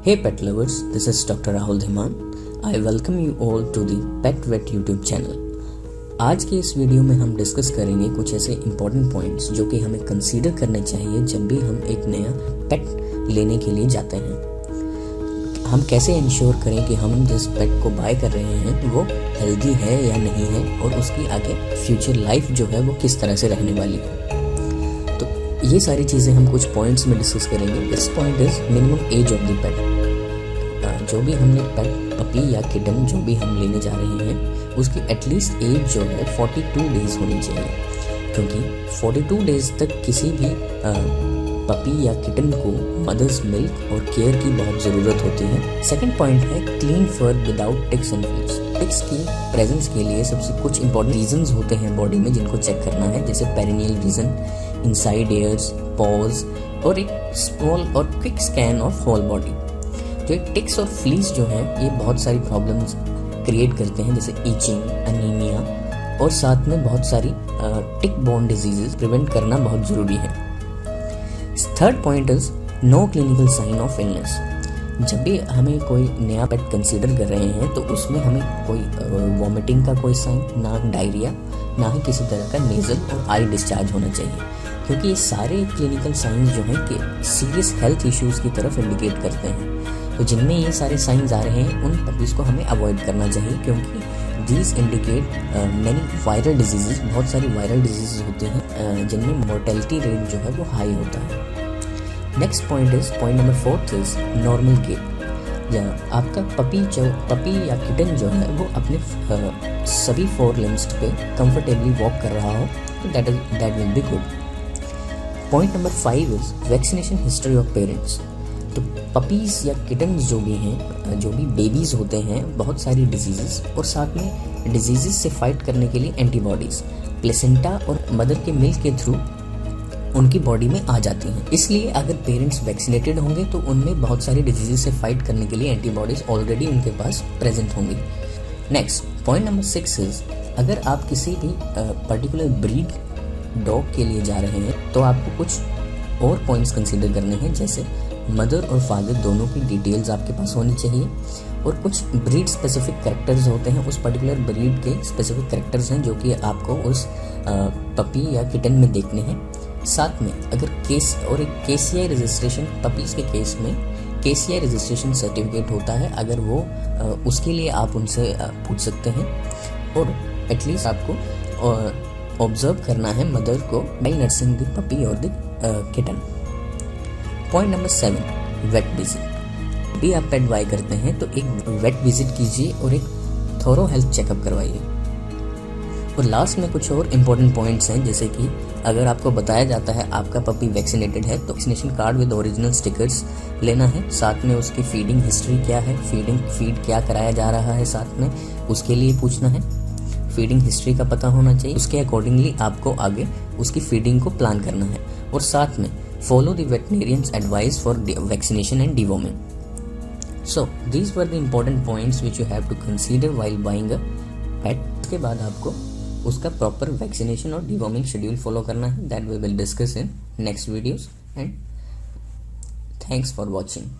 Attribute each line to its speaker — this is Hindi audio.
Speaker 1: Hey pet lovers, this is Dr. Rahul Dhiman. I welcome you all to the Pet Vet YouTube channel. आज के इस वीडियो में हम डिस्कस करेंगे कुछ ऐसे इम्पोर्टेंट पॉइंट्स जो कि हमें कंसीडर करने चाहिए जब भी हम एक नया पेट लेने के लिए जाते हैं। हम कैसे इंश्योर करें कि हम जिस पेट को बाय कर रहे हैं वो हेल्दी है या नहीं है और उसकी आगे फ्यूचर लाइफ जो है वो किस तरह से रहने वाली है। तो ये सारी चीज़ें हम कुछ पॉइंट्स में डिस्कस करेंगे। This point is minimum age of the pet. जो भी हमने पेट पपी या किटन जो भी हम लेने जा रहे हैं उसकी एटलीस्ट एज जो है 42 डेज होनी चाहिए, क्योंकि 42 डेज तक किसी भी पपी या किटन को मदर्स मिल्क और केयर की बहुत ज़रूरत होती है। सेकंड पॉइंट है clean fur without ticks and flicks. Ticks की प्रेजेंस के लिए सबसे कुछ इंपॉर्टेंट रीजंस होते हैं बॉडी में जिनको चेक करना है, जैसे perineal region, inside ears, paws और एक स्मॉल और quick scan of whole body. जो एक टिक्स और फ्लीस जो है ये बहुत सारी प्रॉब्लम्स क्रिएट करते हैं, जैसे ईचिंग, अनीमिया और साथ में बहुत सारी टिक बोर्न डिजीजेस प्रिवेंट करना बहुत ज़रूरी है। Third point is no clinical sign of illness. जब भी हमें कोई नया पेट कंसीडर कर रहे हैं तो उसमें हमें कोई वॉमिटिंग का कोई साइन, ना डायरिया, ना ही किसी तरह का नेजल और आई डिस्चार्ज होना चाहिए, क्योंकि ये सारे क्लिनिकल साइंस जो हैं कि सीरियस हेल्थ इश्यूज़ की तरफ इंडिकेट करते हैं। तो जिनमें ये सारे साइंस आ रहे हैं उन पपीज़ को हमें अवॉइड करना चाहिए, क्योंकि these indicate many viral disease. बहुत सारी वायरल डिजीज़ होते हैं जिनमें मोर्टेलिटी रेट जो है वो हाई होता है। Next point number 4 is normal gait. आपका पपी या किटन जो है वो अपने सभी 4 लिम्स पे कंफर्टेबली वॉक कर रहा हो तो that will be good. Point number 5 is vaccination history of parents. तो पपीज़ या किटन्स जो भी हैं, जो भी बेबीज़ होते हैं, बहुत सारी डिजीज़ेस और साथ में डिजीज़ेस से फाइट करने के लिए एंटीबॉडीज़ प्लेसेंटा और मदर के मिल्क के थ्रू उनकी बॉडी में आ जाती हैं। इसलिए अगर पेरेंट्स वैक्सीनेटेड होंगे तो उनमें बहुत सारी डिजीज़ेस से फाइट करने के लिए एंटीबॉडीज़ ऑलरेडी उनके पास प्रेजेंट होंगी। नेक्स्ट पॉइंट नंबर 6 इज अगर आप किसी भी पर्टिकुलर ब्रीड डॉग के लिए जा रहे हैं तो आपको कुछ और पॉइंट्स कंसीडर करने हैं, जैसे मदर और फादर दोनों की डिटेल्स आपके पास होनी चाहिए और कुछ ब्रीड स्पेसिफिक कैरेक्टर्स होते हैं, उस पर्टिकुलर ब्रीड के स्पेसिफिक कैरेक्टर्स हैं जो कि आपको उस पपी या किटन में देखने हैं। साथ में अगर एक केसीआई रजिस्ट्रेशन, पपीज़ के केस में केसीआई रजिस्ट्रेशन सर्टिफिकेट होता है, अगर वो उसके लिए आप उनसे पूछ सकते हैं। और एटलीस्ट आपको ऑब्जर्व करना है मदर को बाय नर्सिंग द पपी और the kitten. Point number 7 vet visit. भी आप पेट बाय करते हैं तो एक वेट विजिट कीजिए और एक थोरो हेल्थ चेकअप करवाइए। और लास्ट में कुछ और इम्पोर्टेंट पॉइंट्स हैं, जैसे कि अगर आपको बताया जाता है आपका पपी वैक्सीनेटेड है तो vaccination card with original stickers लेना है। साथ में उसकी फीडिंग हिस्ट्री क्या है, फीड क्या कराया जा रहा है, साथ में उसके लिए पूछना है। फीडिंग हिस्ट्री का पता होना चाहिए, उसके अकॉर्डिंगली आपको आगे उसकी फीडिंग को प्लान करना है। और साथ में follow the veterinarian's advice for vaccination and deworming. So these were the important points which you have to consider while buying a pet. उसके बाद आपको उसका proper vaccination और deworming schedule follow करना है, that we will discuss in next videos, and thanks for watching.